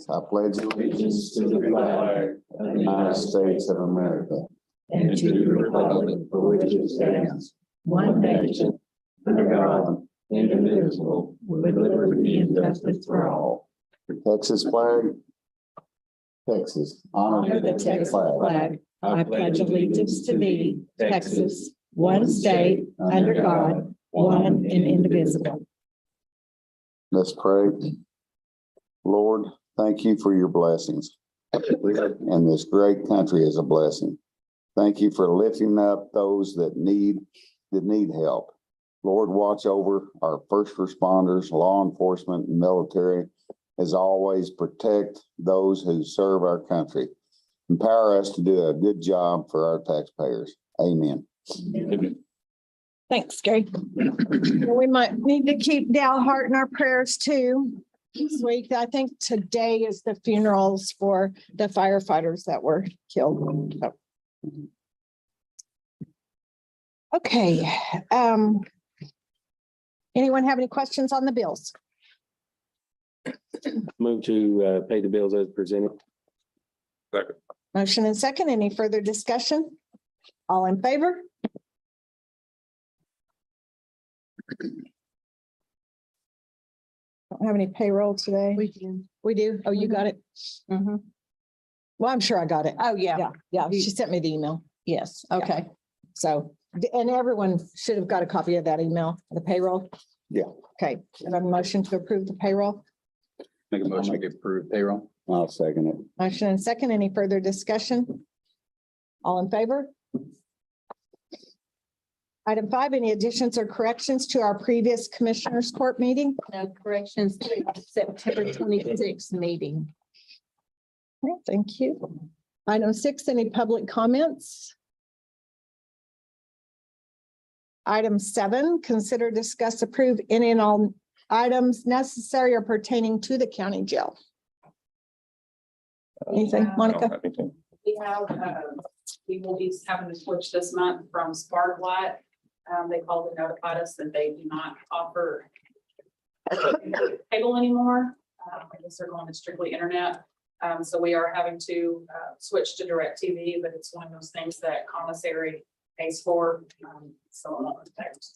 I pledge allegiance to the flag of the United States of America and to the republic for which it stands, one nation, under God, indivisible, with liberty and justice for all. The Texas flag. Texas, honor the Texas flag. I pledge allegiance to thee, Texas, one state, under God, one and indivisible. Let's pray. Lord, thank you for your blessings. And this great country is a blessing. Thank you for lifting up those that need help. Lord, watch over our first responders, law enforcement, and military. As always, protect those who serve our country. Empower us to do a good job for our taxpayers. Amen. Thanks, Gary. We might need to keep Dalhart in our prayers too. This week, I think today is the funerals for the firefighters that were killed. Okay. Anyone have any questions on the bills? Move to pay the bills as presented. Second. Motion and second. Any further discussion? All in favor? Don't have any payroll today. We do. We do? Oh, you got it? Mhm. Well, I'm sure I got it. Oh, yeah. Yeah, she sent me the email. Yes, okay. So, and everyone should have got a copy of that email, the payroll. Yeah. Okay, I have a motion to approve the payroll. Make a motion to approve payroll. I'll second it. Motion and second. Any further discussion? All in favor? Item 5, any additions or corrections to our previous Commissioners Court meeting? No corrections to September 26th meeting. Okay, thank you. Item 6, any public comments? Item 7, consider, discuss, approve any and all items necessary or pertaining to the county jail. Anything, Monica? We will be having to switch this month from Sparklight. They called and notified us that they do not offer cable anymore. I guess they're going to strictly internet. So we are having to switch to DirecTV, but it's one of those things that commissary pays for. So it won't affect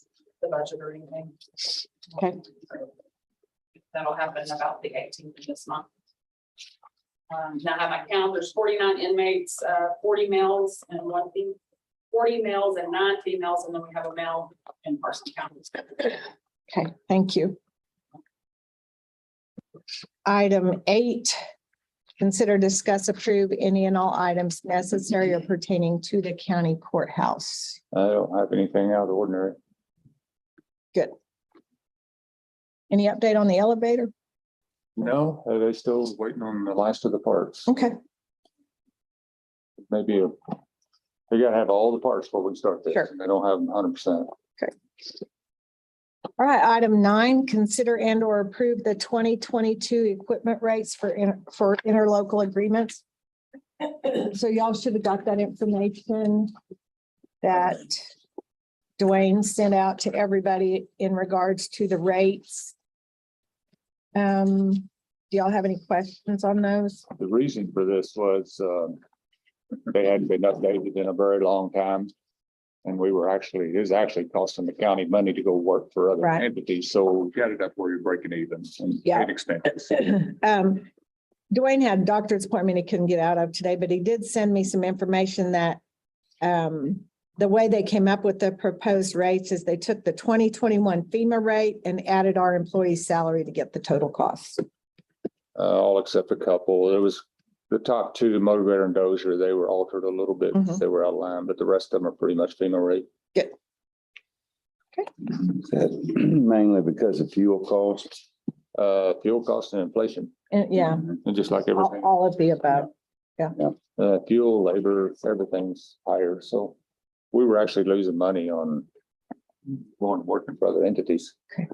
the budget or anything. Okay. That'll happen about the 18th of this month. Now I have my count. There's 49 inmates, 40 males and 40 males and 9 females, and then we have a male in Parson County. Okay, thank you. Item 8, consider, discuss, approve any and all items necessary or pertaining to the county courthouse. I don't have anything out of the ordinary. Good. Any update on the elevator? No, they're still waiting on the last of the parts. Okay, Maybe they gotta have all the parts before we start this. Sure. And they don't have them 100%. all right, item 9, consider and or approve the 2022 equipment rates for interlocal agreements. So y'all should have got that information that Dwayne sent out to everybody in regards to the rates. Do y'all have any questions on those? The reason for this was, they hadn't been updated in a very long time. And it was actually costing the county money to go work for other Right. entities. So we got it up where you're breaking even and Yeah. paid expenses. Dwayne had a doctor's appointment he couldn't get out of today, but he did send me some information that the way they came up with the proposed rates is they took the 2021 FEMA rate and added our employee's salary to get the total cost. All except a couple. There was the top 2, the motivator and dozer, they were altered a little bit. Mhm. They were out of line, but the rest of them are pretty much FEMA rate. Mainly because of fuel costs. Fuel costs and inflation, And yeah, and just like everything. all of the above. Fuel, labor, everything's higher, so we were actually losing money on going working for other entities. Okay.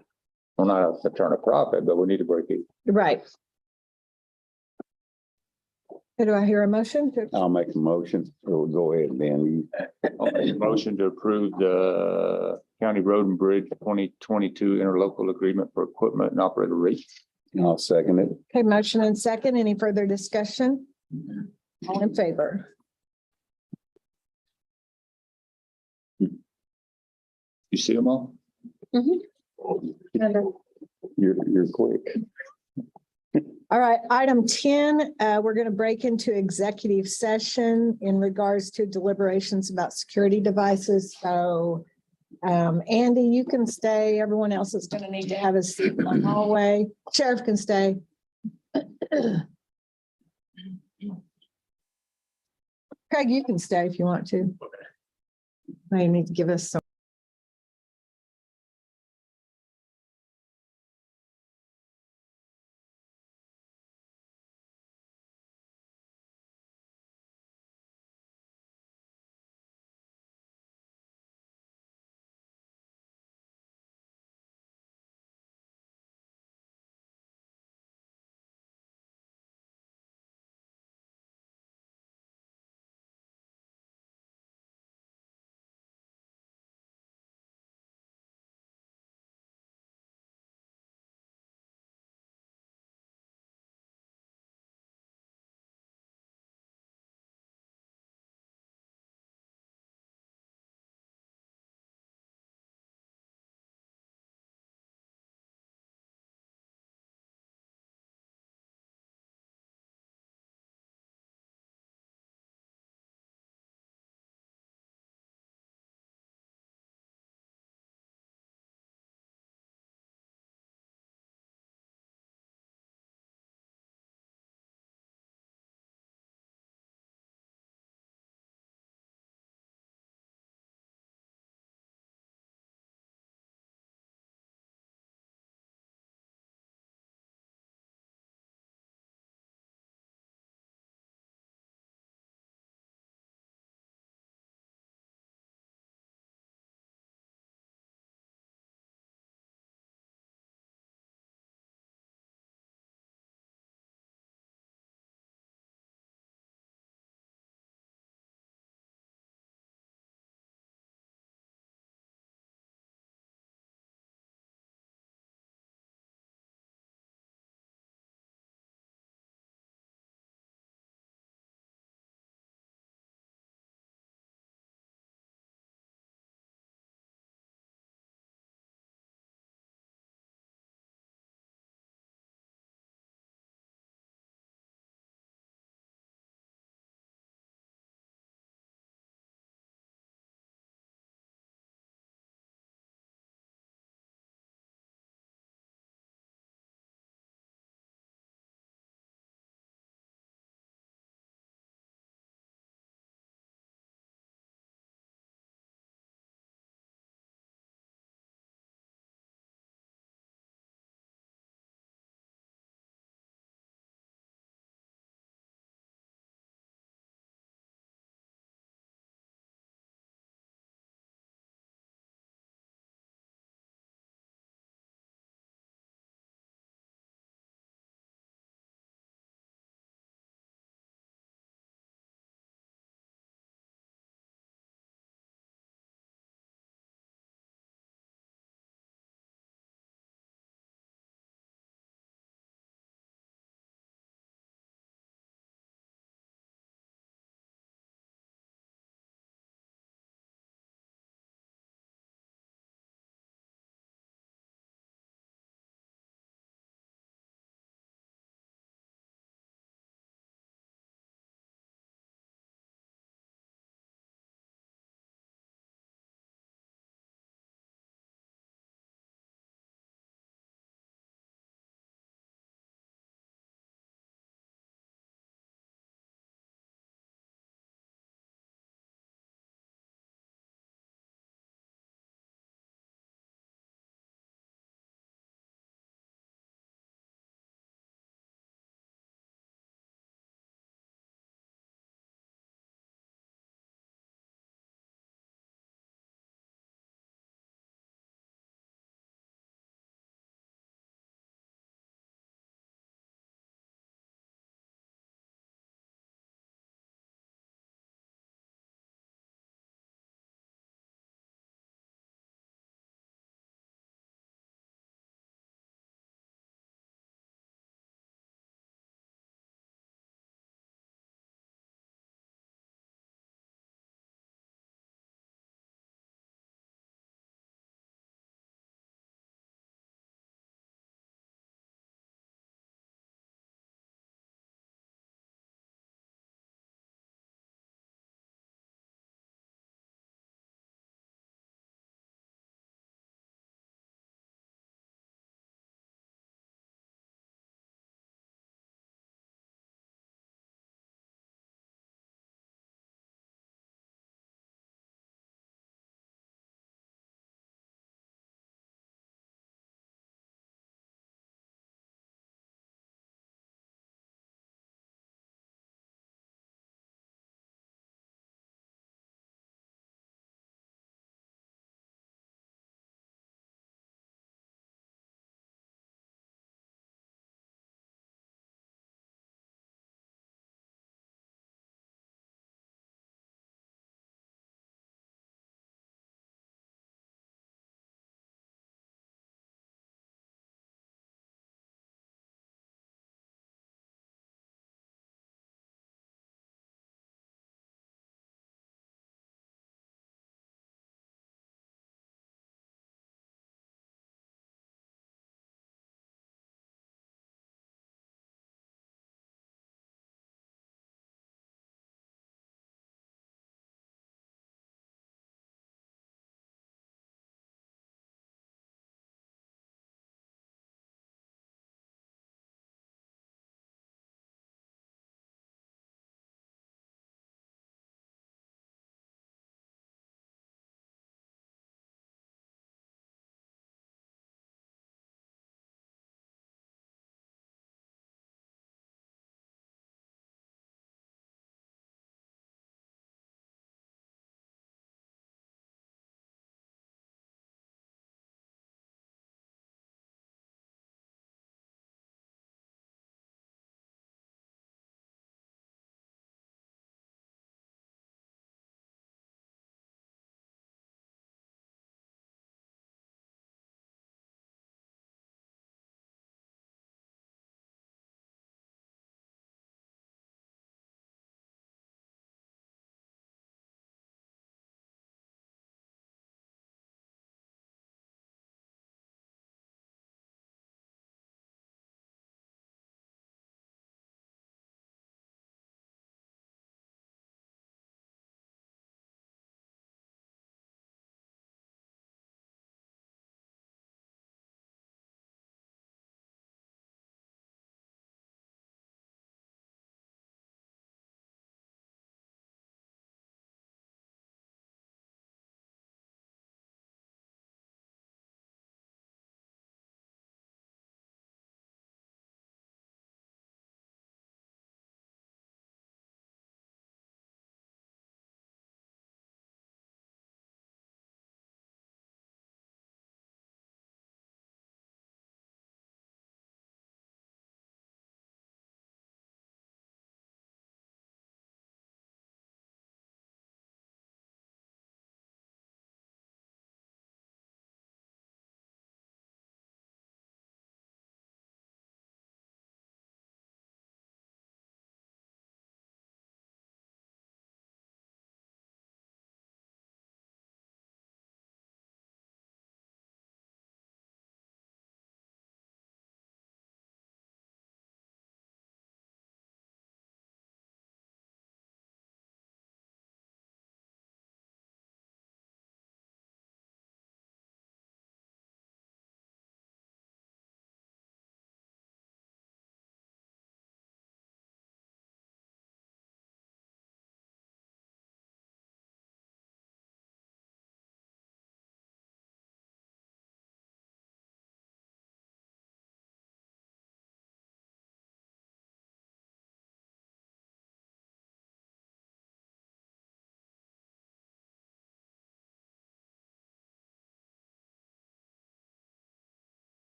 We're not a turn a profit, but we need to break it. Right. Do I hear a motion? I'll make a motion. Or go ahead, Ben. I'll make a motion to approve the County Road and Bridge 2022 interlocal agreement for equipment and operator rates. I'll second it. Okay, motion and second. Any further discussion? All in favor? You see them all? You're quick. All right, item 10, we're going to break into executive session in regards to deliberations about security devices. So Andy, you can stay. Everyone else is going to need to have a seat in the hallway. Sheriff can stay. Craig, you can stay if you want to. May need to give us some.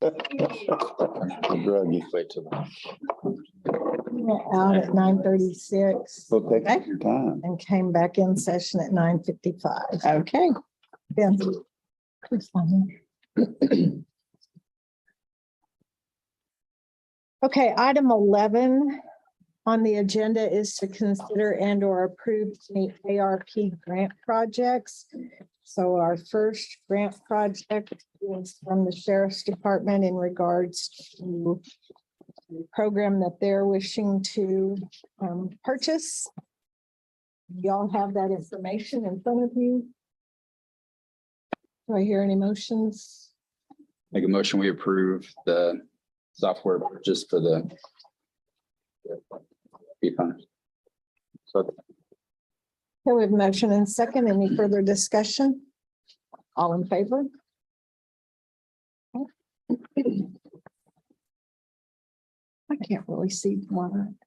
Druggy. Went out at 9:36 So take your time. and came back in session at 9:55. Okay. Ben, please sign in. Okay, item 11 on the agenda is to consider and or approve the ARP grant projects. So our first grant project is from the Sheriff's Department in regards to the program that they're wishing to purchase. Y'all have that information in front of you. Do I hear any motions? Make a motion, we approve the software purchase for the fee fund. So Okay, we have motion and second. Any further discussion? All in favor? I can't really see one.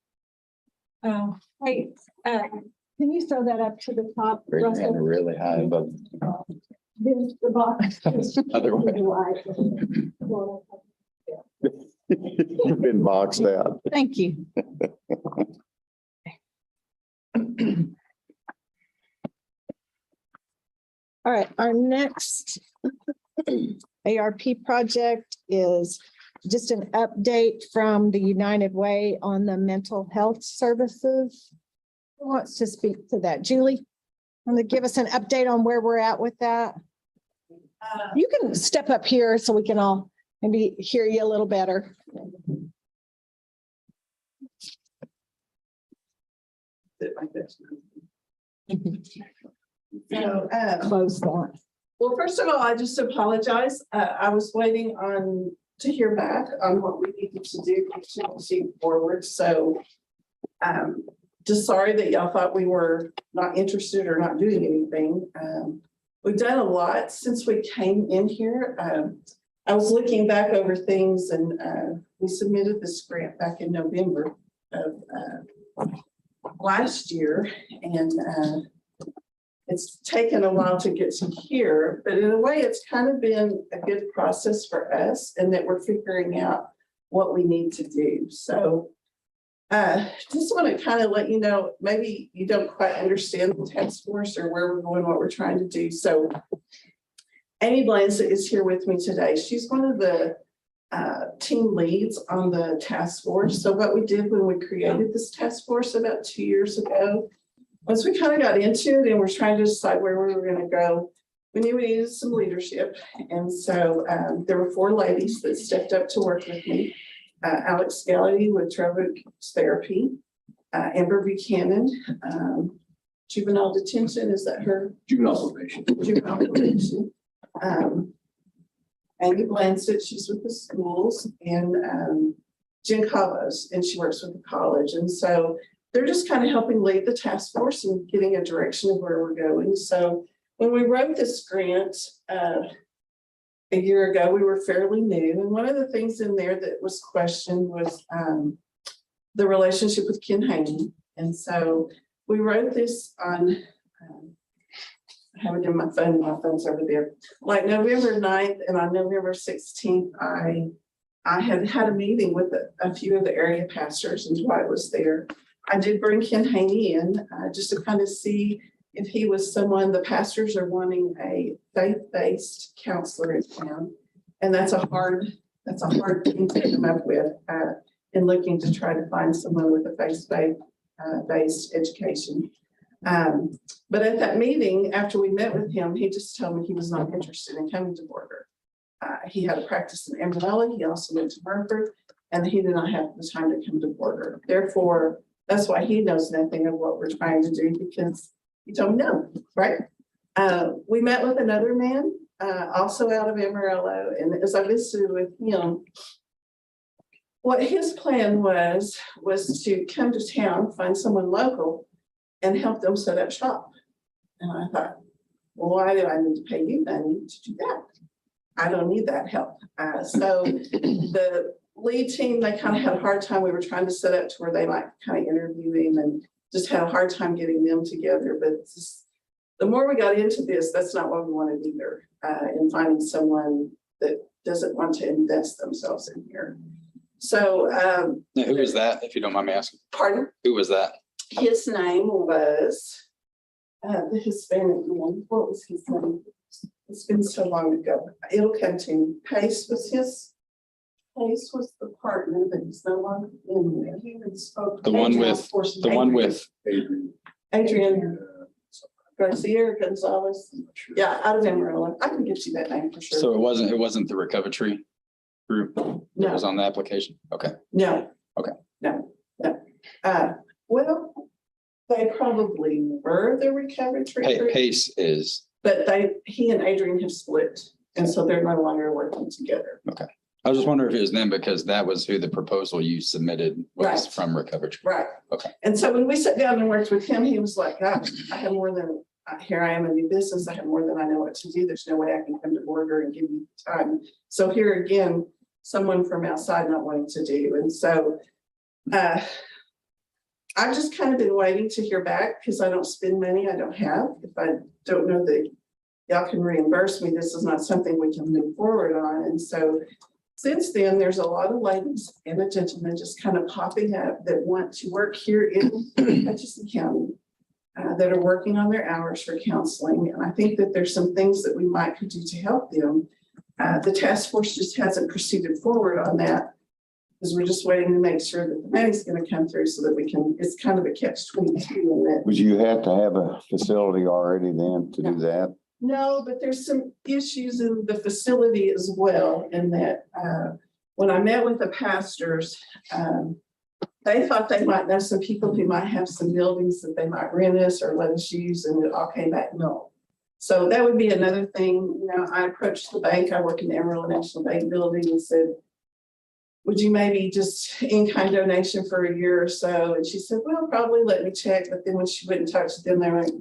Oh, hey, can you throw that up to the top? raise your hand Russell? really high above. This, the box. Other way. You've been boxed out. Thank you. All right, our next ARP project is just an update from the United Way on the mental health services. Who wants to speak to that? Julie? Want to give us an update on where we're at with that? You can step up here so we can all maybe hear you a little better. So, Close that. well, first of all, I just apologize. I was waiting to hear back on what we needed to do to proceed forward. So just sorry that y'all thought we were not interested or not doing anything. We've done a lot since we came in here. I was looking back over things and we submitted this grant back in November of last year. And it's taken a while to get to here, but in a way, it's kind of been a good process for us and that we're figuring out what we need to do. So just want to kind of let you know, maybe you don't quite understand the task force or where we're going, what we're trying to do. So Amy Blanza is here with me today. She's one of the team leads on the task force. So what we did when we created this task force about 2 years ago, once we kind of got into it and we're trying to decide where we were going to go, we knew we needed some leadership. And so there were 4 ladies that stepped up to work with me. Alex Galley with Trevor Therapy, Amber Buchanan, juvenile detention, is that her? Juvenile probation. Juvenile probation. Amy Blanchett, she's with the schools, and Jen Cavos, and she works with the college. And so they're just kind of helping lead the task force and getting a direction of where we're going. So when we wrote this grant a year ago, we were fairly new. And one of the things in there that was questioned was the relationship with Ken Haney. And so we wrote this on, I have it in my phone, my phone's over there. Like November 9th and on November 16th, I had had a meeting with a few of the area pastors and Dwight was there. I did bring Ken Haney in just to kind of see if he was someone, the pastors are wanting a faith-based counselor in town. And that's a hard thing to come up with in looking to try to find someone with a faith-based education. But at that meeting, after we met with him, he just told me he was not interested in coming to Borger. He had a practice in Amarillo. He also went to Burford, and he did not have the time to come to Borger. Therefore, that's why he knows nothing of what we're trying to do, because he told me no, right? We met with another man, also out of Amarillo, and as I visited with him, what his plan was to come to town, find someone local, and help them set up shop. And I thought, well, why do I need to pay you money to do that? I don't need that help. So the lead team, they kind of had a hard time. We were trying to set up to where they might kind of interview him and just had a hard time getting them together. But just, the more we got into this, that's not what we wanted either. In finding someone that doesn't want to invest themselves in here. So, Now, who was that, if you don't mind me asking? pardon, Who was that? his name was the Hispanic man. What was his name? It's been so long ago. It'll come to me. Pace was the partner, but he's no longer in there. He even spoke. The one with, Adrian Garcia or Gonzalez. Yeah, out of Amarillo. I can get you that name for sure. so it wasn't the recovery group that No. was on the application? Okay. No. Okay. No. Well, they probably were the recovery group, Pace is, but he and Adrian have split. And so they're no longer working together. I was just wondering if it was them because that was who the proposal you submitted was Right. from recovery. Right. Okay. And so when we sat down and worked with him, he was like, gosh, I have more than, here I am in new business. I have more than I know what to do. There's no way I can come to Border and give you time. So here again, someone from outside not wanting to do. And so I've just kind of been waiting to hear back because I don't spend money I don't have. If I don't know that y'all can reimburse me, this is not something we can move forward on. And so since then, there's a lot of ladies and a gentleman just kind of popping up that want to work here in Hutchinson County that are working on their hours for counseling. And I think that there's some things that we might could do to help them. The task force just hasn't proceeded forward on that because we're just waiting to make sure that the money's going to come through so that we can, it's kind of a catch-22 in that. Would you have to have a facility already then to do that? No, but there's some issues in the facility as well, in that when I met with the pastors, they thought they might know some people who might have some buildings that they might rent us or let us use, and it all came back no. So that would be another thing. You know, I approached the bank. I work in the Amarillo National Bank building and said, would you maybe just in-kind donation for a year or so? And she said, well, probably let me check. But then when she went and talked to them, they were like,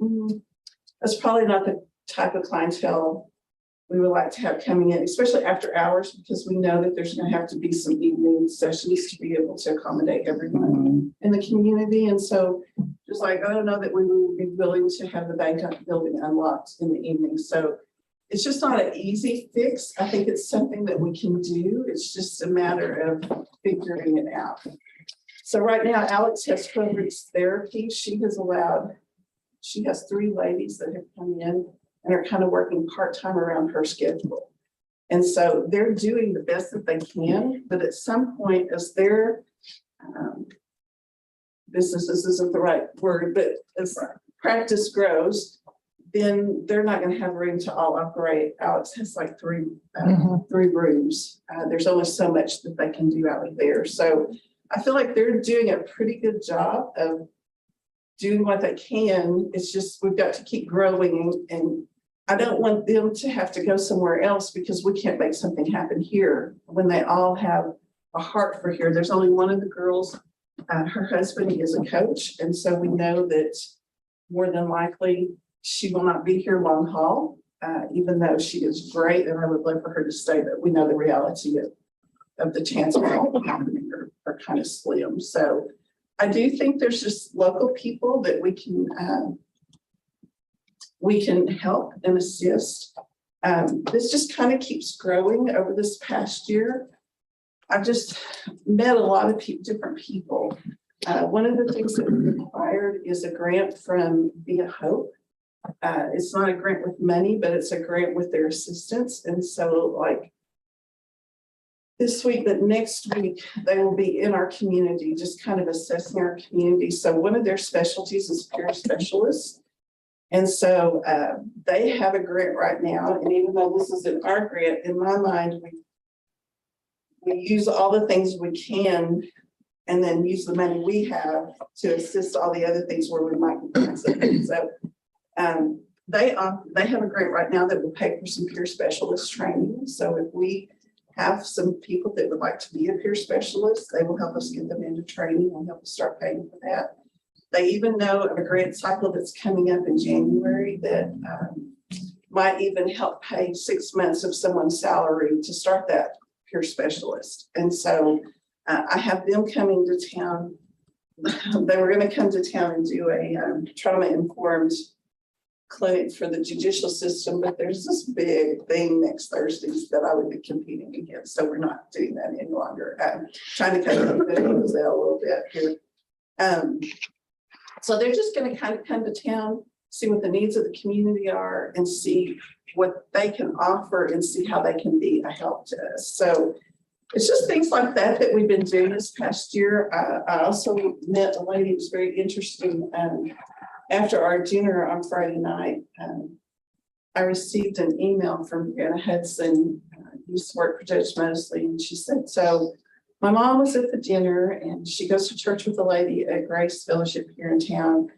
that's probably not the type of clientele we would like to have coming in, especially after hours, because we know that there's going to have to be some evening sessions to be able to accommodate everyone in the community. And so just like, I don't know that we would be willing to have the bank building unlocked in the evening. So it's just not an easy fix. I think it's something that we can do. It's just a matter of figuring it out. So right now, Alex has progress therapy. She has 3 ladies that have come in and are kind of working part-time around her schedule. And so they're doing the best that they can, but at some point as their businesses isn't the right word, but as practice grows, then they're not going to have room to all operate. Alex has like 3 rooms. There's only so much that they can do out of there. So I feel like they're doing a pretty good job of doing what they can. It's just, we've got to keep growing, and I don't want them to have to go somewhere else because we can't make something happen here when they all have a heart for here. There's only one of the girls, her husband is a coach. And so we know that more than likely she will not be here long haul, even though she is great. And I would love for her to stay, but we know the reality of the chances of happening are kind of slim. So I do think there's just local people that we can help and assist. This just kind of keeps growing over this past year. I've just met a lot of different people. One of the things that we required is a grant from Via Hope. It's not a grant with money, but it's a grant with their assistance. And so like this week, but next week, they will be in our community, just kind of assessing our community. So one of their specialties is peer specialists. And so they have a grant right now. And even though this isn't our grant, in my mind, we use all the things we can and then use the money we have to assist all the other things where we might be. So they have a grant right now that will pay for some peer specialist training. So if we have some people that would like to be a peer specialist, they will help us get them into training and help us start paying for that. They even know of a grant cycle that's coming up in January that might even help pay 6 months of someone's salary to start that peer specialist. And so I have them coming to town. They were going to come to town and do a trauma-informed clinic for the judicial system, but there's this big thing next Thursdays that I would be competing against, so we're not doing that any longer. Trying to kind of keep it out a little bit here. So they're just gonna kind of come to town, see what the needs of the community are and see what they can offer and see how they can be a help to us. So it's just things like that that we've been doing this past year. I also met a lady who was very interesting. After our dinner on Friday night, I received an email from Brianna Hudson, used to work for Judge Mosley, and she said, so my mom was at the dinner and she goes to church with a lady at Grace Fellowship here in town.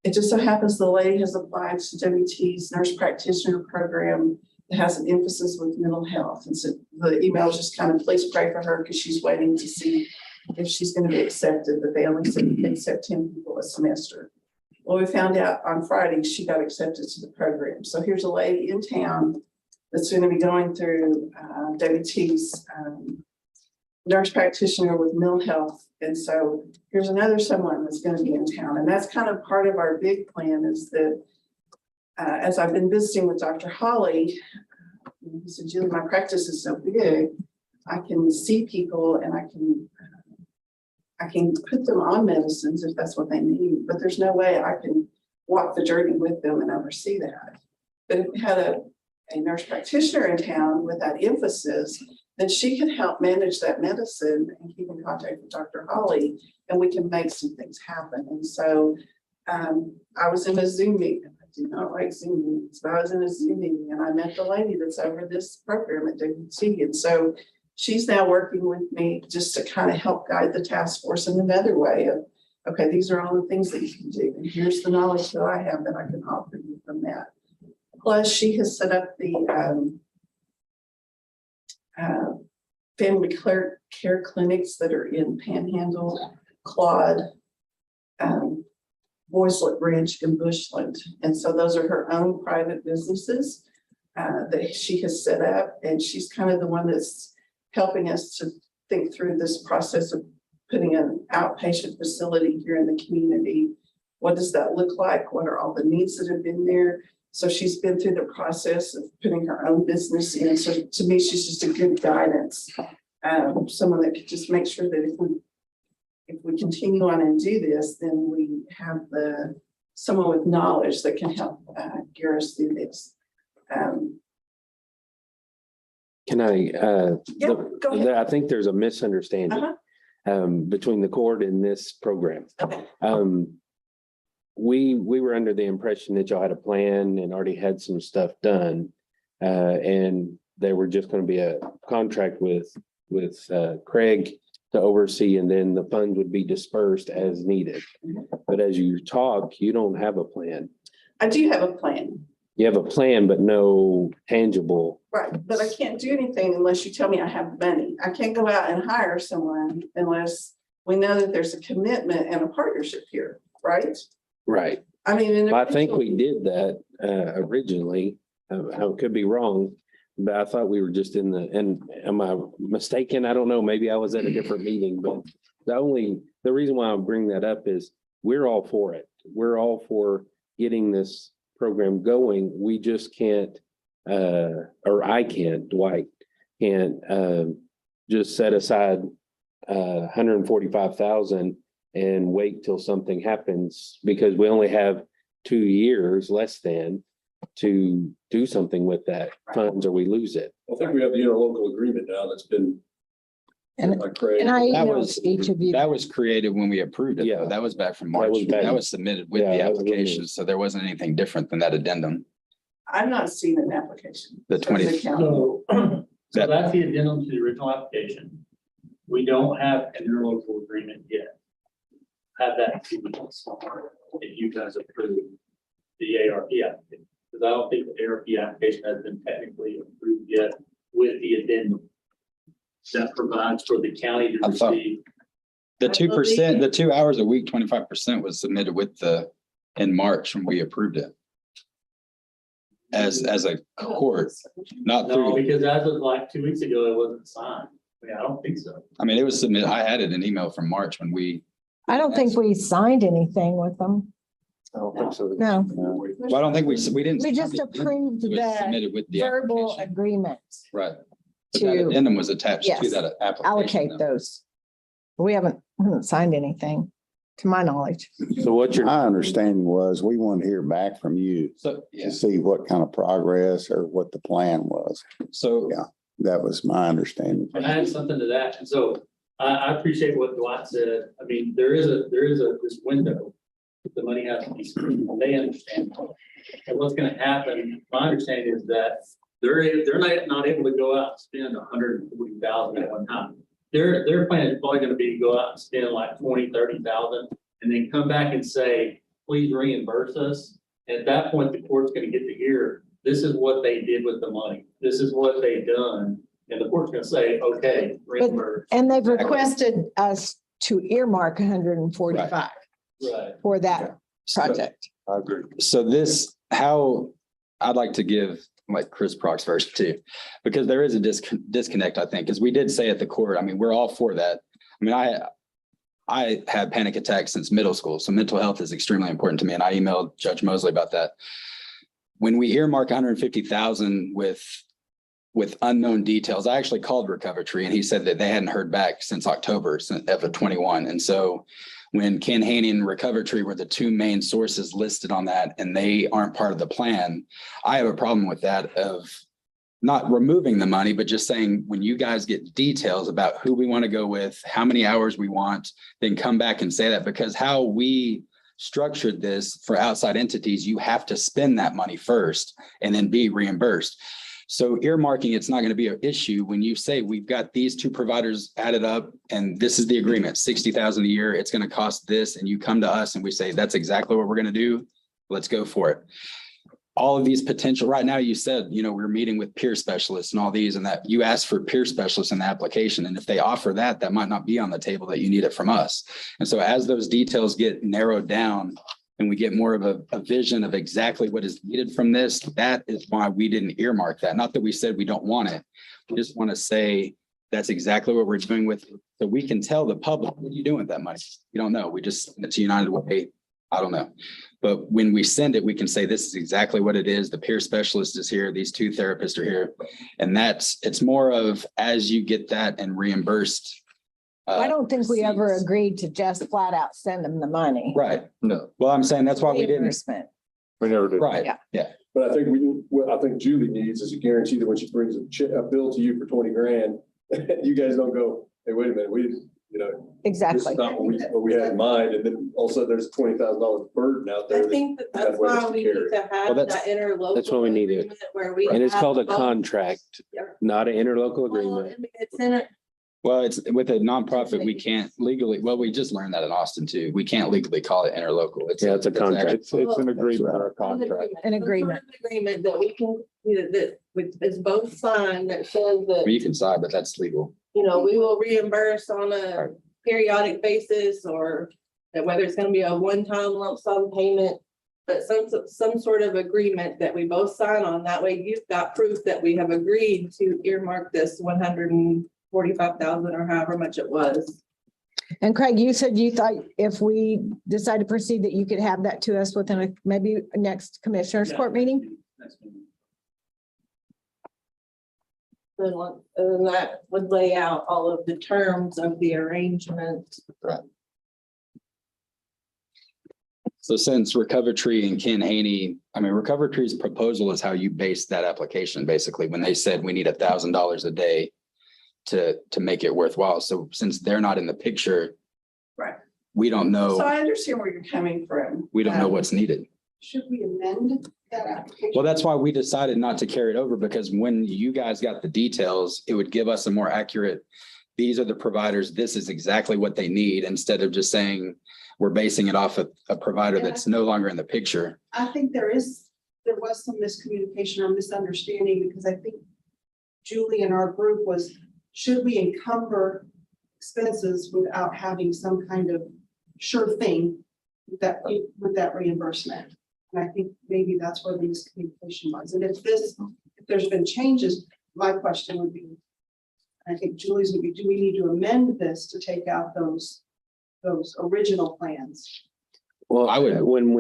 It just so happens the lady has applied to WT's nurse practitioner program that has an emphasis with mental health. And so the email is just kind of, please pray for her because she's waiting to see if she's going to be accepted, but they only accept 10 people a semester. Well, we found out on Friday she got accepted to the program. So here's a lady in town that's going to be going through WT's nurse practitioner with mental health. And so here's another someone that's going to be in town. And that's kind of part of our big plan is that as I've been visiting with Dr. Holly, he said, Julie, my practice is so big, I can see people and I can put them on medicines if that's what they need, but there's no way I can walk the journey with them and oversee that. But if we had a nurse practitioner in town with that emphasis, then she can help manage that medicine and keep in contact with Dr. Holly, and we can make some things happen. And so I was in a Zoom meeting. I do not like Zoom meetings, but I was in a Zoom meeting and I met the lady that's over this program at WT. And so she's now working with me just to kind of help guide the task force in another way of, okay, these are all the things that you can do. And here's the knowledge that I have that I can offer you from that. Plus, she has set up the family care clinics that are in Panhandle, Claude, Boislet Ridge, and Bushland. And so those are her own private businesses that she has set up. And she's kind of the one that's helping us to think through this process of putting an outpatient facility here in the community. What does that look like? What are all the needs that have been there? So she's been through the process of putting her own business in. So to me, she's just a good guidance. Someone that could just make sure that if we continue on and do this, then we have someone with knowledge that can help gear us through this. Can I, Yeah, go ahead. I think there's a misunderstanding between the court and this program. Okay. We were under the impression that y'all had a plan and already had some stuff done. And there were just going to be a contract with Craig to oversee, and then the funds would be dispersed as needed. But as you talk, you don't have a plan. I do have a plan. You have a plan, but no tangible. Right, but I can't do anything unless you tell me I have money. I can't go out and hire someone unless we know that there's a commitment and a partnership here, right? Right. I mean, I think we did that originally. I could be wrong, but I thought we were just in and am I mistaken? I don't know. Maybe I was at a different meeting, but the reason why I bring that up is we're all for it. We're all for getting this program going. We just can't, or I can't, Dwight can't just set aside $145,000 and wait till something happens, because we only have 2 years less than to do something with that funds, or we lose it. I think we have the interlocal agreement now that's been. And- by Craig. And I That emailed was- each of you. That was created when we approved it. Yeah. Though. That was back from That March. was back- That was submitted with Yeah, the that was when we- application. So there wasn't anything different than that addendum. I've not seen an application. The 20 As a county. So, so That- that's the addendum to the original application. We don't have an interlocal agreement yet. Have that in 2 weeks, if you guys approve the ARP application. Because I don't think the ARP application has been technically approved yet with the addendum. That provides for the county to I thought- receive. The I 2%, believe- the 2 hours a week, 25% was submitted in March when we approved it. As a court, not No, through, because as of like 2 weeks ago, it wasn't signed. I mean, I don't think so. I mean, it was submitted, I had it in email from March when we, I don't think we signed anything with them. I don't think so. No, Well, I don't think we didn't. we just approved It was the submitted with the verbal application. agreement Right. But that to addendum was attached to Yes. that application. allocate those. We haven't signed anything, to my knowledge. So what's your, My understanding was we want to hear back from you So, yeah, to see what kind of progress or what the plan was. so Yeah. That was my understanding. And I had something to that, and so I appreciate what Dwight said. I mean, there is this window. The money has to be spent, they understand. And what's gonna happen, my understanding is that they're not able to go out and spend $140,000 at one time. Their plan is probably gonna be to go out and spend like 20,000-30,000 and then come back and say, please reimburse us. At that point, the court's gonna get to hear, this is what they did with the money. This is what they done. And the court's gonna say, okay, reimburse. And they've requested us to earmark 145 Right. for that project. I agree. So this, how, I'd like to give like Chris Prox first too, because there is a disconnect, I think, because we did say at the court, I mean, we're all for that. I mean, I had panic attacks since middle school, so mental health is extremely important to me, and I emailed Judge Mosley about that. When we earmark 150,000 with unknown details, I actually called Recover Tree and he said that they hadn't heard back since October of 21. And so when Ken Haney and Recover Tree were the two main sources listed on that, and they aren't part of the plan, I have a problem with that of not removing the money, but just saying, when you guys get details about who we want to go with, how many hours we want, then come back and say that, because how we structured this for outside entities, you have to spend that money first and then be reimbursed. So earmarking, it's not going to be an issue when you say we've got these two providers added up and this is the agreement, 60,000 a year, it's going to cost this. And you come to us and we say, that's exactly what we're going to do. Let's go for it. All of these potential, right now you said, we're meeting with peer specialists and all these and that. You asked for peer specialists in the application. And if they offer that, that might not be on the table, that you need it from us. And so as those details get narrowed down, and we get more of a vision of exactly what is needed from this, that is why we didn't earmark that. Not that we said we don't want it. We just want to say that's exactly what we're doing with it. So we can tell the public, what are you doing with that money? You don't know. We just, it's United Way. I don't know. But when we send it, we can say, this is exactly what it is. The peer specialist is here. These two therapists are here. And it's more of, as you get that and reimbursed. I don't think we ever receipts. agreed to just flat out send them the money. Right. No, Well, I'm saying that's why we didn't. Reimbursement. we never did. Right. Yeah. Yeah. But I think what I think Julie needs is a guarantee that when she brings a bill to you for 20 grand, you guys don't go, hey, wait a minute, this Exactly. is not what we had in mind. And then also there's $20,000 burden out there. I think that that's that's what why it's we carried. need to Well, have that's- that interlocal. that's what we need to- agreement Where we. and it's have called a both- contract, Yeah. not an interlocal Well, agreement. It's in it. Well, it's with a nonprofit, we can't legally, well, we just learned that in Austin too. We can't legally call it interlocal. Yeah, it's a contract. It's an agreement or a contract. An Some sort agreement. of Agreement that we can, is both signed that says that, You can sign, but that's legal. we will reimburse on a periodic basis, or that whether it's gonna be a one-time lump sum payment. But some sort of agreement that we both sign on. That way you've got proof that we have agreed to earmark this 145,000 or however much it was. And Craig, you said you thought if we decide to proceed that you could have that to us within maybe next commissioners court meeting? And that would lay out all of the terms of the arrangement. So since Recover Tree and Ken Haney, Recover Tree's proposal is how you base that application, basically, when they said we need $1,000 a day to make it worthwhile. So since they're not in the picture. Right. We don't So know, I understand where you're coming from. we don't know what's needed. Should we amend that application? Well, that's why we decided not to carry it over, because when you guys got the details, it would give us a more accurate, these are the providers, this is exactly what they need, instead of just saying we're basing it off of a provider that's no longer in the picture. I think there was some miscommunication or misunderstanding, because I think Julie and our group was, should we encumber expenses without having some kind of sure thing with that reimbursement? And I think maybe that's where the miscommunication was. And if there's been changes, my question would be, I think Julie's would be, do we need to amend this to take out those original plans? Well, I would- when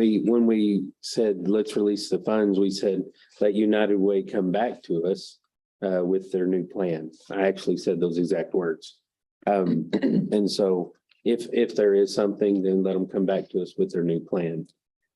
we said, let's release the funds, we said, let United Way come back to us with their new plan. I actually said those exact words. And so if there is something, then let them come back to us with their new plan.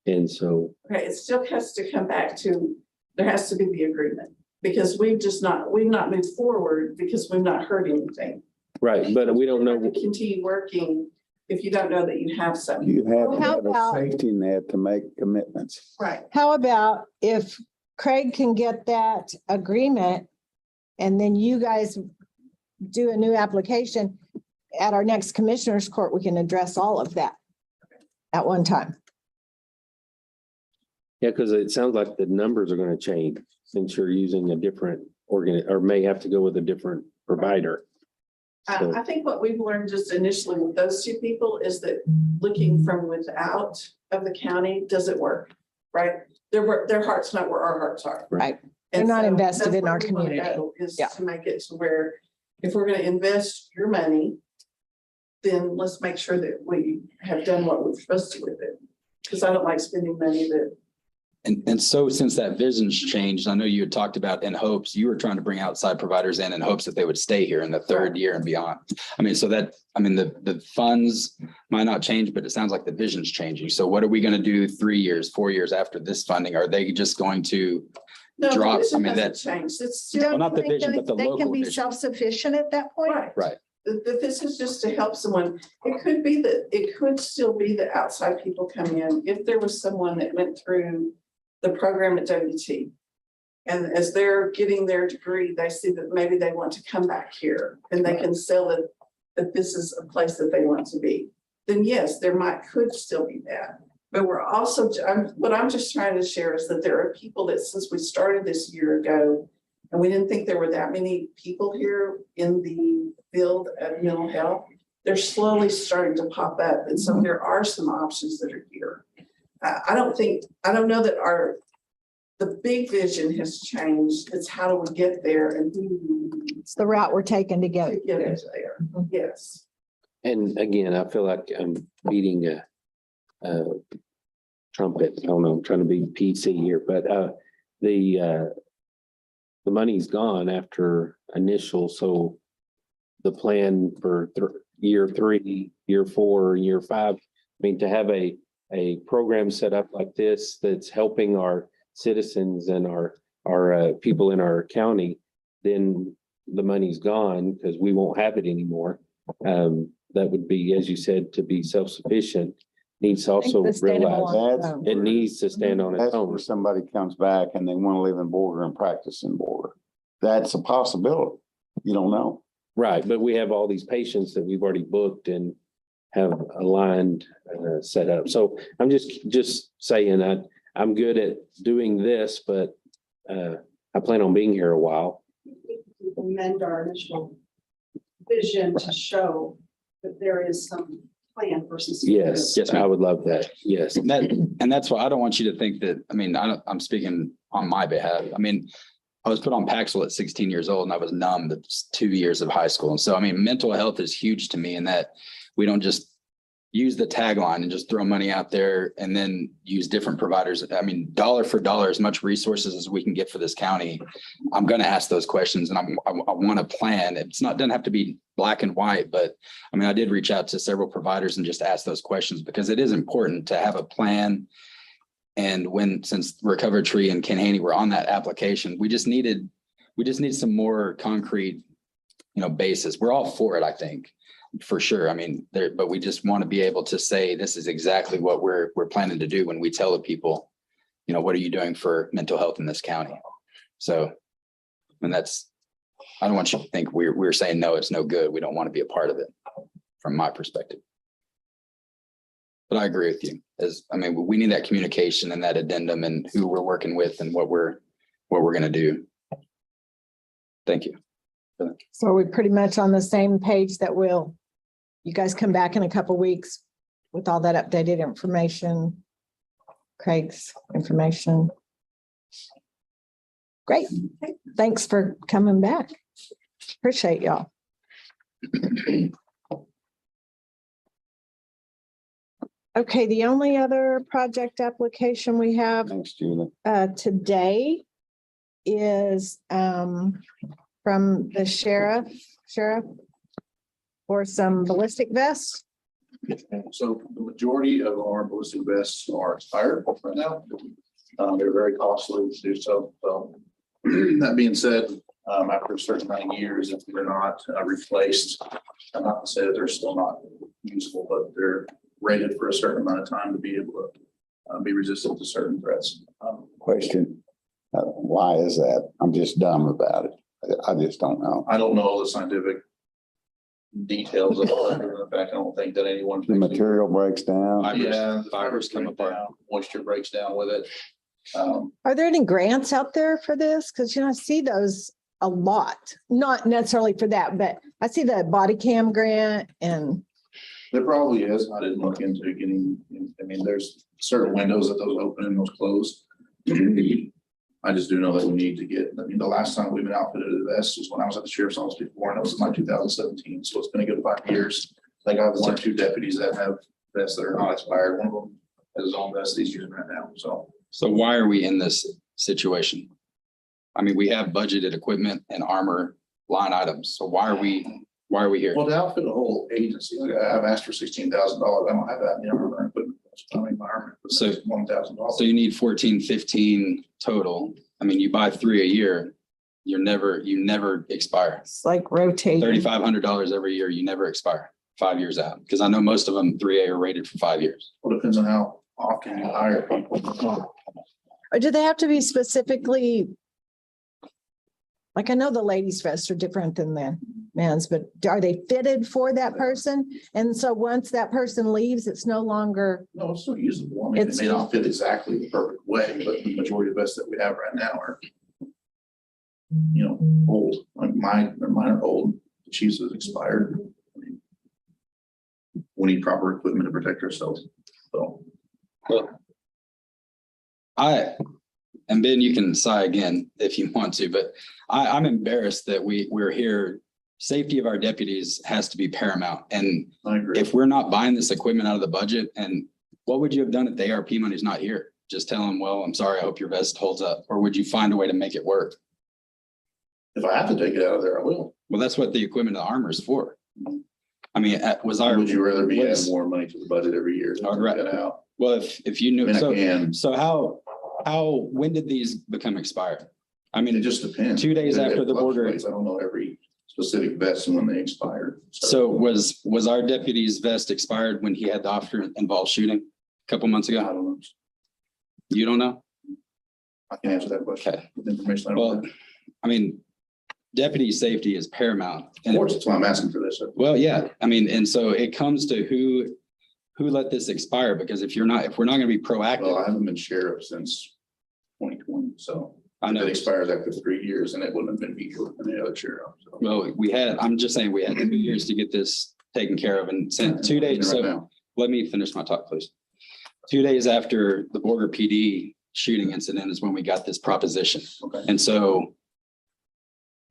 And so, Okay, it still has to come back to, there has to be the agreement, because we've not moved forward because we've not heard anything. right, but we don't know. Continue working if you don't know that you have something. You have to How have a about- safety net to make commitments. Right. How about if Craig can get that agreement and then you guys do a new application at our next commissioners court, we can address all of that at one time. Yeah, because it sounds like the numbers are going to change since you're using a different or may have to go with a different provider. So- I think what we've learned just initially with those two people is that looking from without of the county doesn't work, right? Their heart's not where our hearts are. Right. They're And not so invested that's in where our we wanna community. go, Is Yeah. to make it to where if we're gonna invest your money, then let's make sure that we have done what we're supposed to with it. Because I don't like spending money that, And so since that vision's changed, I know you had talked about in hopes, you were trying to bring outside providers in hopes that they would stay here in the third year and beyond. I mean, so that, I mean, the funds might not change, but it sounds like the vision's changing. So what are we going to do 3 years, 4 years after this funding? Are they just going to, no, the Drop, I vision mean, hasn't that- changed. It's Well, still, not the vision, but the They local can be vision. self-sufficient at that point? right. Right. That this is just to help someone. It could be that, it could still be that outside people come in. If there was someone that went through the program at WT. And as they're getting their degree, they see that maybe they want to come back here and they can sell it, that this is a place that they want to be. Then yes, could still be that. But we're also, what I'm just trying to share is that there are people that since we started this year ago, and we didn't think there were that many people here in the field of mental health, they're slowly starting to pop up. And so there are some options that are here. I don't know that the big vision has changed. It's how do we get there and who It's the route we're taking to get. to get us there. Yes. And again, I feel like I'm beating a trumpet. I don't know, I'm trying to be PC here, but the money's gone after initial, so the plan for year 3, year 4, year 5, I mean, to have a program set up like this that's helping our citizens and our people in our county, then the money's gone because we won't have it anymore. That would be, as you said, to be self-sufficient, needs to also Sustainable realize on its That's- own. it needs to stand on its That's own. where somebody comes back and they want to live in Border and practice in Border. That's a possibility. You don't know. Right, but we have all these patients that we've already booked and have aligned, set up. So I'm just saying I'm good at doing this, but I plan on being here a while. Amend our initial vision to show that there is some plan for some. Yes, Yes, ma'am. I would love that. Yes. and that's why I don't want you to think that, I mean, I'm speaking on my behalf. I mean, I was put on Paxil at 16 years old and I was numb the 2 years of high school. And so, I mean, mental health is huge to me in that we don't just use the tagline and just throw money out there and then use different providers. I mean, dollar for dollar, as much resources as we can get for this county. I'm going to ask those questions and I want a plan. Doesn't have to be black and white, but I mean, I did reach out to several providers and just ask those questions because it is important to have a plan. And since Recover Tree and Ken Haney were on that application, we just need some more concrete, basis. We're all for it, I think, for sure. I mean, but we just want to be able to say, this is exactly what we're planning to do when we tell the people, what are you doing for mental health in this county? So, and I don't want you to think we're saying, no, it's no good. We don't want to be a part of it from my perspective. But I agree with you we need that communication and that addendum and who we're working with and what we're going to do. Thank you. So are we pretty much on the same page that you guys come back in a couple weeks with all that updated information, Craig's information? Great. Thanks for coming back. Appreciate y'all. Okay, the only other project application we have Thanks, Julie. today is from the sheriff for some ballistic vests. So the majority of our ballistic vests are expired right now. They're very costly to do so. So that being said, after a certain amount of years, if they're not replaced, I'm not to say that they're still not useful, but they're rated for a certain amount of time to be able to be resistant to certain threats. Question. Why is that? I'm just dumb about it. I just don't know. I don't know the scientific details of it. In fact, I don't think that anyone. The material breaks down. Yeah, the Fibers come break apart. down, moisture breaks down with it. Are there any grants out there for this? Because, I see those a lot, not necessarily for that, but I see the body cam grant and There probably is. I didn't look into getting, I mean, there's certain windows that those open and those close. I just do know that we need to get, I mean, the last time we've been outfitted at the vest was when I was at the sheriff's office before, and it was in like 2017. So it's been a good 5 years. I think I have 1 or 2 deputies that have vests that are not expired. One of them has his own vest he's using right now. So why are we in this situation? I mean, we have budgeted equipment and armor line items. So why are we here? Well, to outfit a whole agency, like I've asked for $16,000. I don't have that in the armor equipment. I mean, my armor. So- $1,000. So you need 14, 15 total. I mean, you buy 3 a year, you never expire. it's like rotating. $3,500 every year, you never expire 5 years out. Because I know most of them 3A are rated for 5 years. Well, depends on how often you hire people. Or do they have to be specifically? Like, I know the ladies' vests are different than the men's, but are they fitted for that person? And so once that person leaves, it's no longer, No, it's still usable. I mean, it It's- may not fit exactly the perfect way, but the majority of vests that we have right now are, old. Like mine are old. The chief's is expired. I mean, we need proper equipment to protect ourselves. So And Ben, you can sigh again if you want to, but I'm embarrassed that we're here. Safety of our deputies has to be paramount. And I agree. if we're not buying this equipment out of the budget, and what would you have done if the ARP money's not here? Just tell them, well, I'm sorry, I hope your vest holds up. Or would you find a way to make it work? If I have to take it out of there, I will. Well, that's what the equipment, the armor is for. I mean, was our, Would you rather be was- adding more money to the budget every year? I'd rather- Get out. well, if you I knew, mean, I can. so when did these become expired? I It mean, just depends. 2 days It after the border. fluctuates. I don't know every specific vest and when they expired. so was our deputy's vest expired when he had the officer involved shooting a couple months I ago? don't know. You don't know? I can answer that question Okay. with information. I Well, don't have. I mean, deputy safety is paramount. Of And course, that's why I'm asking for this. well, yeah, I mean, and so it comes to who let this expire? Because if we're not gonna be Well, I proactive, haven't been sheriff since 2020, so I it know. expires after 3 years and it wouldn't have been me or any other sheriff. So. Well, I'm just saying we had 2 years to get this taken care of and sent 2 days. Right So now. let me finish my talk, please. 2 days after the Border PD shooting incident is when we got this proposition. Okay. And so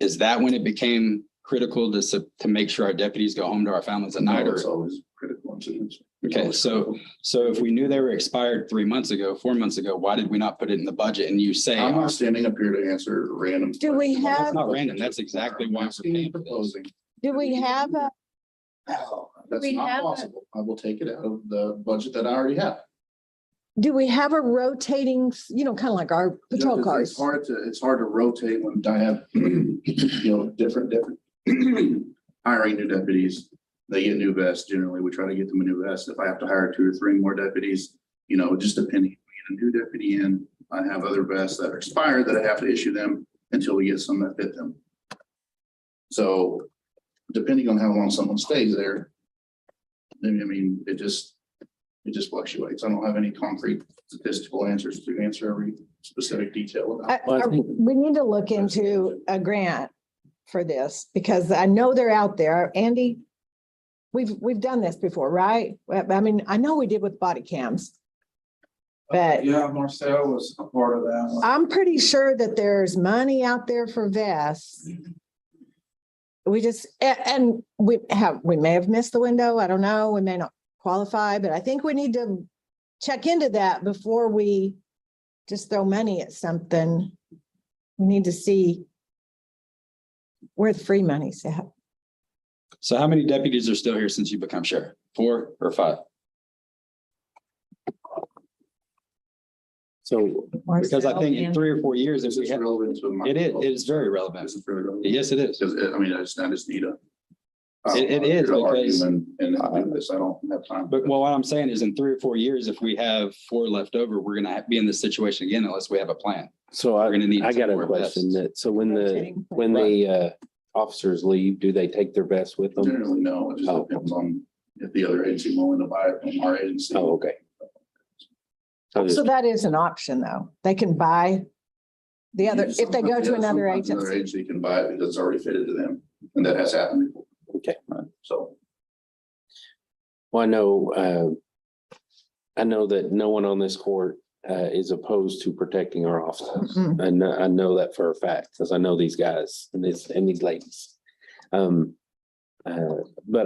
is that when it became critical to make sure our deputies go home to our families at night? No, Or it's always critical incidents. It's okay, always so critical. if we knew they were expired 3 months ago, 4 months ago, why did we not put it in the budget? And you say, I'm not standing up here to answer random. Do we questions. have- That's not random. That's exactly why I'm we're asking paying and for this. proposing. do we have a, No, that's we not have a- possible. I will take it out of the budget that I already have. rotating, kind of like our patrol It's cars? it's hard to rotate when I have, different hiring new deputies. They get new vests. Generally, we try to get them a new vest. If I have to hire 2 or 3 more deputies, just depending, we get a new deputy in, I have other vests that are expired that I have to issue them until we get some that fit them. So depending on how long someone stays there, it just fluctuates. I don't have any concrete statistical answers to answer every specific detail about. We need to look into a grant for this because I know they're out there. Andy, we've done this before, right? I mean, I know we did with body cams. But Yeah, Marcel was a part of that one. I'm pretty sure that there's money out there for vests. We just, and we may have missed the window. I don't know. We may not qualify, but I think we need to check into that before we just throw money at something. We need to see where the free money's at. So how many deputies are still here since you become sheriff? 4 or 5? So Because I think in 3 or 4 years, if This we is have, relevant to my. it is very relevant. This is very relevant. Yes, it is. Because, I mean, I just need a. It is because- And do this, I don't have time. But well, what I'm saying is in 3 or 4 years, if we have 4 left over, we're gonna be in this situation again unless we have a plan. So We're gonna need I got some a more question vests. that, so when Rotating. the officers leave, do they take their vests with them? Generally, no, it just Oh. depends on if the other agency willing to buy it from our agency. Oh, okay. I was So just- that is an option, though. They can buy the other, if they go to Yeah, another sometimes Another agency. agency can buy it because it's already fitted to them, and that has happened before. Okay. So. Well, I know that no one on this court is opposed to protecting our officers. Mm-mm. I know that for a fact, because I know these guys and these ladies. But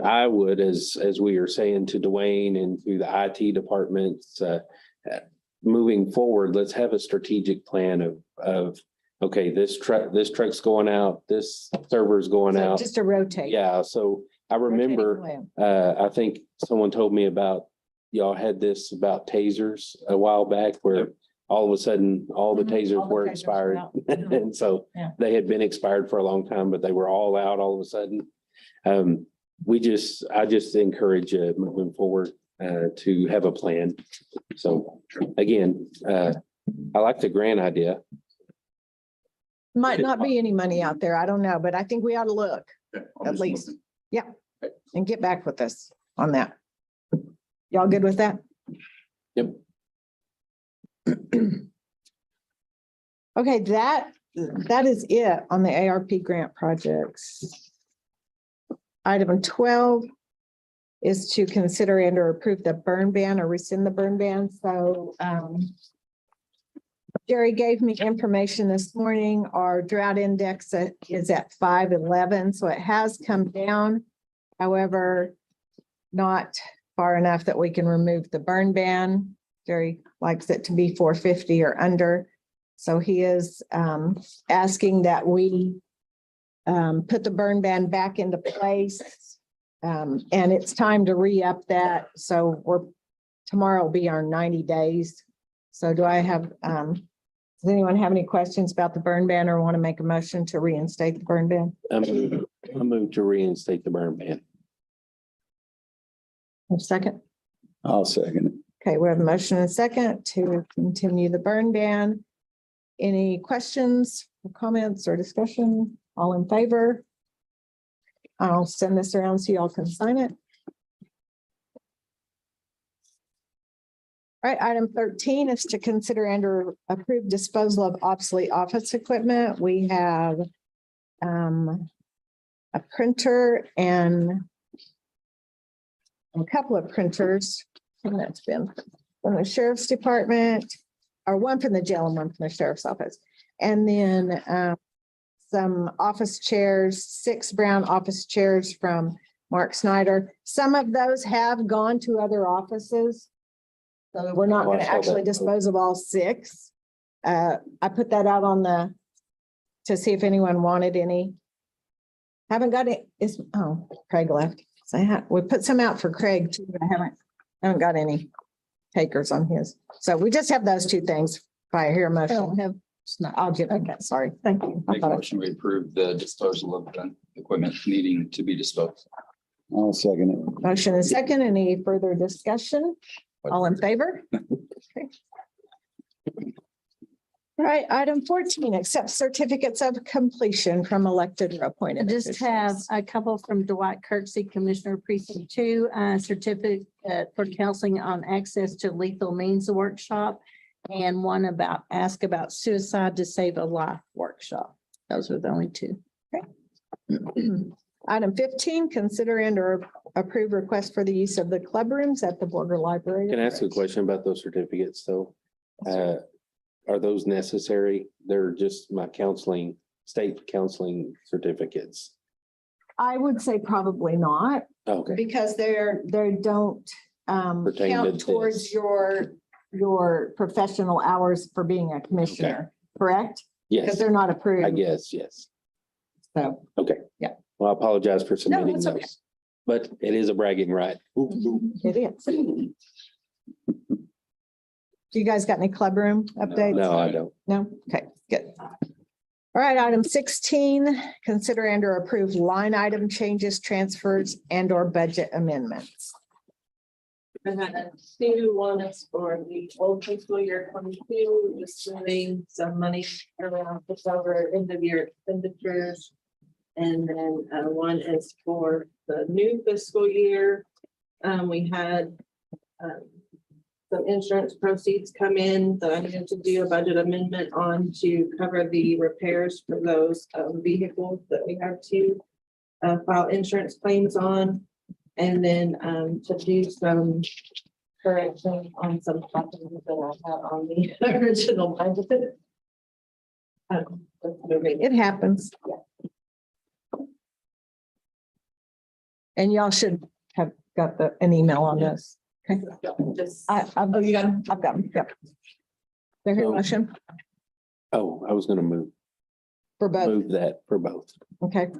I would, as we are saying to Dwayne and to the IT departments, moving forward, let's have a strategic plan of, okay, this truck's going out, this server's going So out. just to rotate. Yeah, so I remember, Rotating plan. I think someone told me about, y'all had this about tasers a while back where all of a sudden, all the Mhm, tasers all the were tasers were expired. out. Mhm. And so Yeah. they had been expired for a long time, but they were all out all of a sudden. I just encourage moving forward to have a plan. So again, I like the grant idea. Might not be any money out there. I don't know, but I think we ought to look Okay, I'll at do some least. looking. Yeah. And get back with us on that. Y'all good with that? Yep. Okay, that is it on the ARP grant projects. Item 12 is to consider and or approve the burn ban or rescind the burn ban. So Jerry gave me information this morning. Our drought index is at 511, so it has come down. However, not far enough that we can remove the burn ban. Jerry likes it to be 450 or under. So he is asking that we put the burn ban back into place. And it's time to re-up that. So tomorrow will be our 90 days. So do I have, does anyone have any questions about the burn ban or want to make a motion to reinstate the burn ban? I move to reinstate the burn ban. A second? I'll second it. Okay, we have a motion and a second to continue the burn ban. Any questions, or comments, or discussion? All in favor? I'll send this around so y'all can sign it. All right, item 13 is to consider and or approve disposal of obsolete office equipment. We have a printer and a couple of printers, and that's been from the sheriff's department, or one from the jail and one from the sheriff's office. And then some office chairs, 6 brown office chairs from Mark Snyder. Some of those have gone to other offices. So we're not going to actually dispose of all 6. I put that out to see if anyone wanted any. Haven't got it. Craig left. So we put some out for Craig too, but I haven't got any takers on his. So we just have those 2 things. If I hear a motion. I'll get, okay, sorry. Thank you. Make a motion, we approve the disposal of the equipment needing to be disposed. I'll second it. Motion and second. Any further discussion? All in favor? Okay. All right, item 14, accept certificates of completion from elected or I appointed. just have officials. a couple from Dwight Kirksey, Commissioner Precinct 2, certificate for counseling on access to lethal means workshop. And one ask about suicide to save a life workshop. Those are the only 2. Item 15, consider and or approve request for the use of the club rooms at the Border Library. Can I ask a question about those certificates though? Are those necessary? They're just my state counseling certificates. I would say probably not, Okay, because they don't, Pertain to count this. towards your professional hours for being a commissioner, correct? Because Yes, they're not approved. I guess, yes. So, Okay. Yeah. Well, I apologize for submitting it's okay. those, but it is a bragging right. it is. Do you guys got any club room updates? No, I don't. No? Okay, good. All right, item 16, consider and or approve line item changes, transfers and or budget amendments. I had a two, one is for the old fiscal year 22, just moving some money around to cover end of year expenditures. And then one is for the new fiscal year. We had some insurance proceeds come in that I needed to do a budget amendment on to cover the repairs for those vehicles that we have to file insurance claims on. And then to do some correction on some documents that I had on the original budget. It happens. And y'all should have got an email on this. Okay. Just Oh, you got them? I've got them. Yep. There your So- motion Oh, I was gonna move for both. that for both. Okay.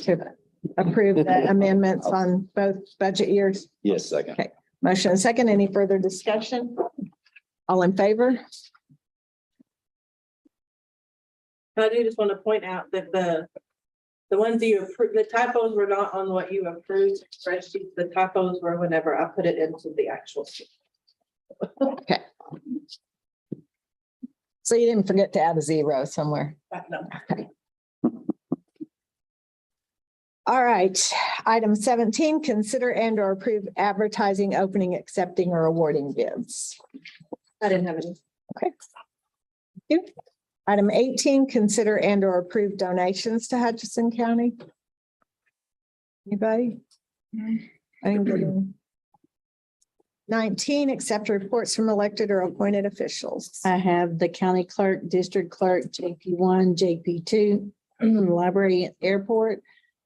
To approve the amendments on both budget years. Yes, second. Motion and second. Any further discussion? All in favor? I do just want to point out that the ones that you approved, the typos were not on what you approved spreadsheet. The typos were whenever I put it into the actual sheet. Okay. So you didn't forget to add a zero somewhere. No. All right, item 17, consider and or approve advertising, opening, accepting or awarding bids. I didn't have any. Okay. Thank you. Item 18, consider and or approve donations to Hutchinson County. Anybody? I didn't get any. 19, accept reports from elected or appointed officials. I have the county clerk, district clerk, JP1, JP2, library, airport,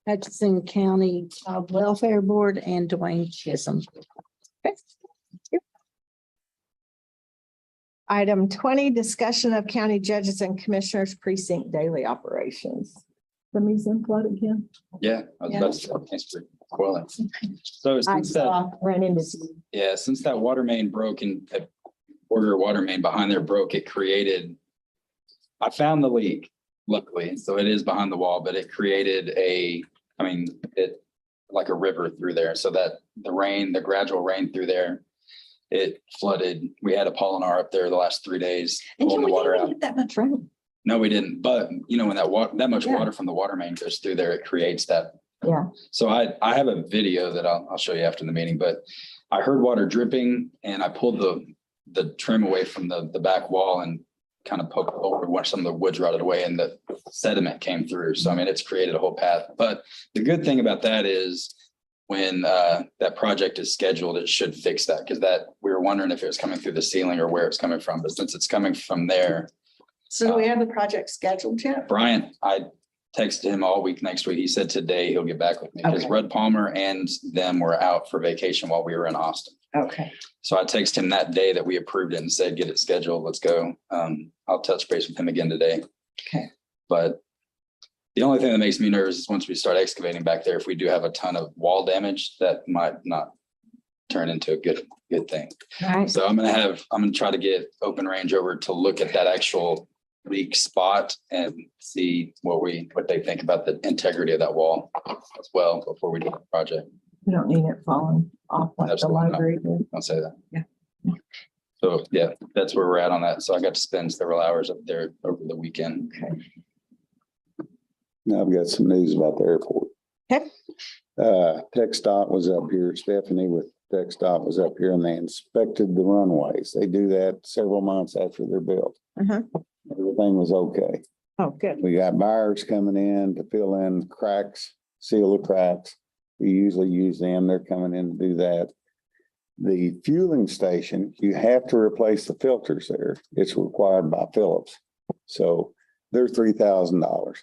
Hutchinson County Child Welfare Board, and Dwayne Chisholm. Okay. Thank you. Item 20, discussion of county judges and commissioners precinct daily operations. Let me flood again. Yeah. I was about to say, thanks for quelling. So I since that, saw, ran into. yeah, since that water main broke and that border water main behind there broke, it created, I found the leak, luckily. So it is behind the wall, but it created it like a river through there. So that the gradual rain through there, it flooded. We had a Apollinar up there the last 3 days, pulling the water out. That much rain. No, we didn't. But you know, when that much water from the water main goes through there, it creates that. Yeah. So I have a video that I'll show you after the meeting, but I heard water dripping and I pulled the trim away from the back wall and kind of poked over where some of the woods rotted away and the sediment came through. So, I mean, it's created a whole path. But the good thing about that is when that project is scheduled, it should fix that, because that we were wondering if it was coming through the ceiling or where it's coming from. But since it's coming from there, So do we have the project scheduled yet? Bryant, I texted him all week next week. He said today he'll get back with me because Okay. Rudd Palmer and them were out for vacation while we were in Austin. Okay. So I texted him that day that we approved it and said, get it scheduled. Let's go. I'll touch base with him again today. Okay. But the only thing that makes me nervous is once we start excavating back there, if we do have a ton of wall damage, that might not turn into a good thing. All right. So I'm gonna try to get Open Range over to look at that actual leak spot and see what they think about the integrity of that wall as well before we do the project. We don't need it falling off like the Absolutely not. library did. I'll say that. Yeah. So, yeah, that's where we're at on that. So I got to spend several hours up there over the weekend. Okay. Now I've got some news about the airport. Okay. TxDOT was up here, Stephanie with TxDOT was up here and they inspected the runways. They do that several months after they're built. Uh-huh. Everything was okay. Oh, good. We got buyers coming in to fill in cracks, seal the cracks. We usually use them. They're coming in to do that. The fueling station, you have to replace the filters there. It's required by Phillips. So they're $3,000.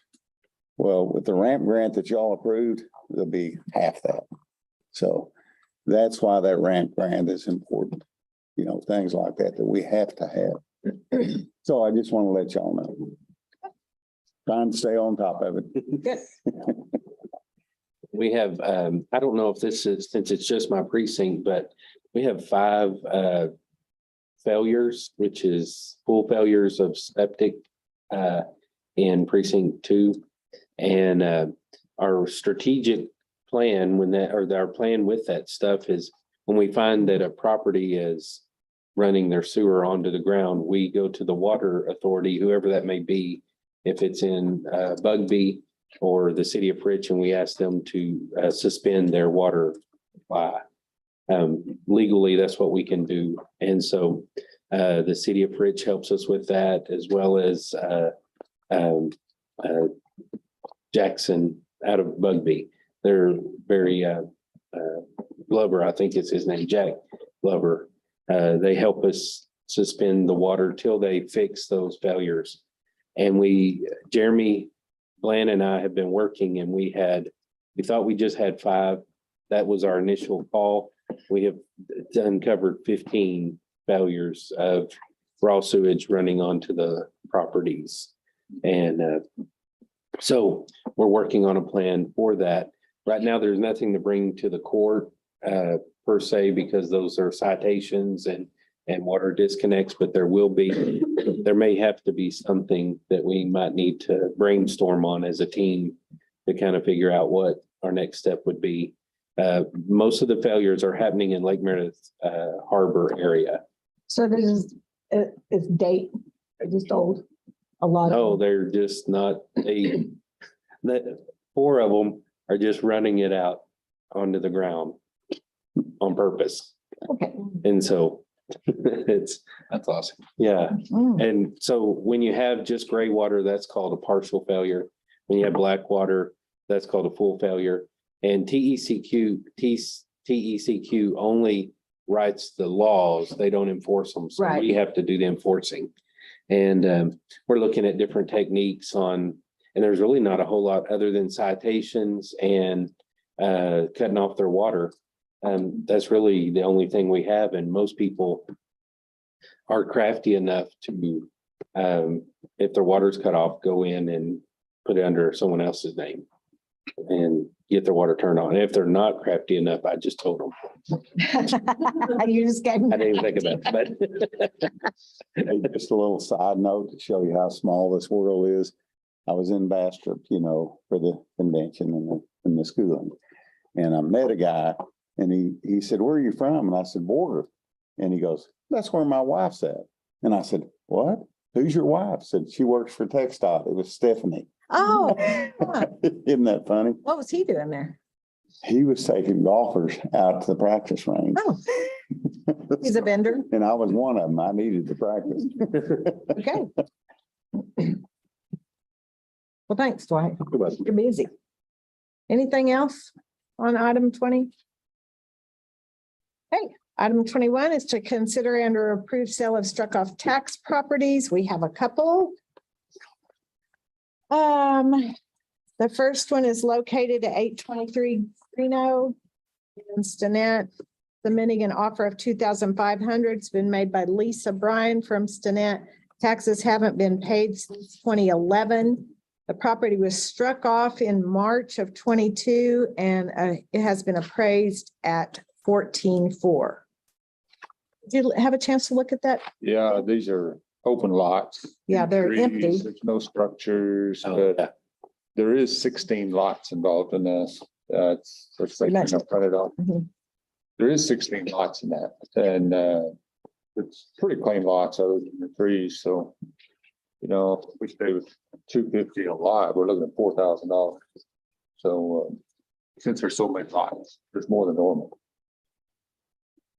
Well, with the ramp grant that y'all approved, it'll be half that. So That's why that ramp grant is important. You know, things like that that we have to have. So I just want to let y'all know. Trying to stay on top of it. Good. We have, I don't know if this is, since it's just my precinct, but we have 5 failures, which is full failures of septic in precinct 2. And our strategic plan our plan with that stuff is when we find that a property is running their sewer onto the ground, we go to the water authority, whoever that may be, if it's in Bugby or the city of Fritch, and we ask them to suspend their water supply. Legally, that's what we can do. And so the city of Fritch helps us with that, as well as Jackson out of Bugby. They're very Glover, I think it's his name, Jack Glover. They help us suspend the water till they fix those failures. And Jeremy Bland and I have been working, and we thought we just had 5. That was our initial call. We have uncovered 15 failures of raw sewage running onto the properties. And so we're working on a plan for that. Right now, there's nothing to bring to the court per se, because those are citations and water disconnects, but there may have to be something that we might need to brainstorm on as a team to kind of figure out what our next step would be. Most of the failures are happening in Lake Meredith Harbor area. So this is date, just old, a lot. No, they're just not that 4 of them are just running it out onto the ground on purpose. Okay. And so That's awesome. yeah. Mm. And so when you have just gray water, that's called a partial failure. When you have black water, that's called a full failure. And TECQ only writes the laws. They don't enforce them. So Right. we have to do the enforcing. And we're looking at different techniques and there's really not a whole lot other than citations and cutting off their water. That's really the only thing we have. And most people are crafty enough to, if their water's cut off, go in and put it under someone else's name and get their water turned on. And if they're not crafty enough, I just told them. You just gave me. I didn't even think about it, but Hey, just a little side note to show you how small this world is. I was in Bastrop, for the convention and the schooling. And I met a guy and he said, "Where are you from?" And I said, "Border." And he goes, "That's where my wife's at." And I said, "What? Who's your wife?" Said, "She works for Textile." It was Stephanie. Oh, Isn't that funny? what was he doing there? He was taking golfers out to the practice range. Oh, he's a vendor. And I was one of them. I needed to practice. Okay. Well, thanks, Dwight. You're busy. Anything else on item 20? Hey, item 21 is to consider and or approve sale of struck off tax properties. We have a couple. The first one is located at 823 Reno in Stinnett. Submitting an offer of 2,500. It's been made by Lisa Bryan from Stinnett. Taxes haven't been paid since 2011. The property was struck off in March of 22 and it has been appraised at 14.4. Did you have a chance to look at that? Yeah, these are open lots. Yeah, they're Trees, empty. There's no structures, Oh, but there is 16 lots involved in this. Let's say, Imagine. print it off. Mhm. There is 16 lots in that, and it's pretty clean lots other than the trees, so. We stay with 250 a lot, we're looking at $4,000. So since there's so many lots, there's more than normal.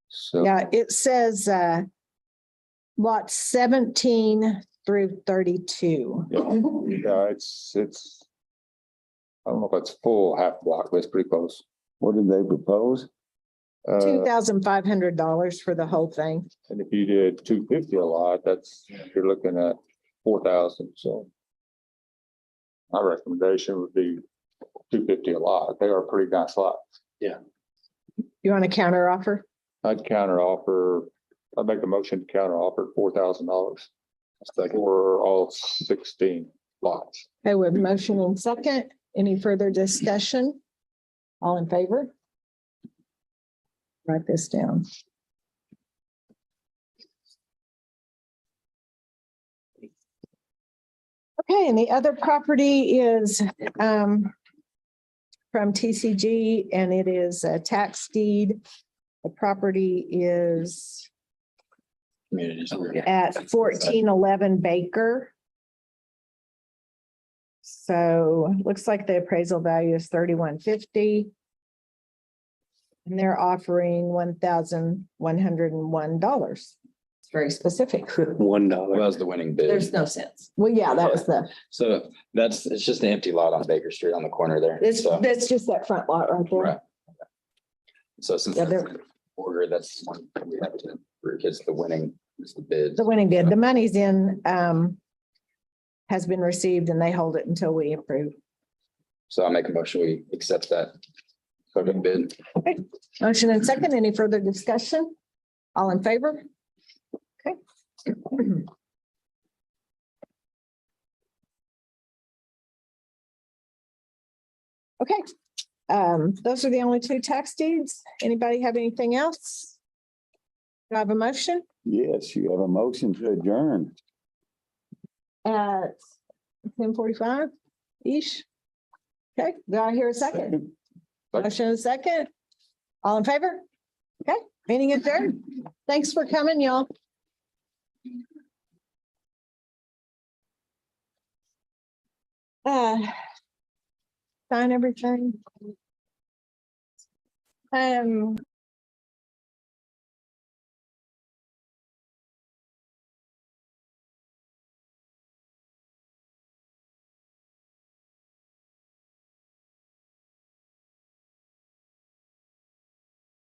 So. Yeah, it says lot 17 through 32. Yeah, it's, I don't know if it's full half block, but it's pretty close. What did they propose? $2,500 for the whole thing. And if you did 250 a lot, you're looking at 4,000, so. My recommendation would be 250 a lot. They are pretty nice lots. Yeah. You want a counter offer? I'd make a motion to counter offer $4,000 for all 16 lots. Okay, we have motion and second. Any further discussion? All in favor? Write this down. Okay, and the other property is from TCG, and it is a tax deed. The property is Communities. at 1411 Baker. So looks like the appraisal value is 3150. And they're offering $1,101. It's very specific. $1. That was the winning bid. There's no sense. Well, yeah, that was the, So it's just an empty lot on Baker Street on the corner there. it's, So, that's just that front lot right there. right. So since Yeah, that's in order, that's one we have to, because the winning is the bid. The winning bid, the money's in, has been received and they hold it until we approve. So I'll make a motion, we accept that token bid. Motion and second, any further discussion? All in favor? Okay. Okay, those are the only two tax deeds. Anybody have anything else? Do I have a motion? Yes, you have a motion to adjourn. At 10:45-ish. Okay, do I hear a second? Motion and second. All in favor? Okay, meeting adjourned. Thanks for coming, y'all. Sign everything.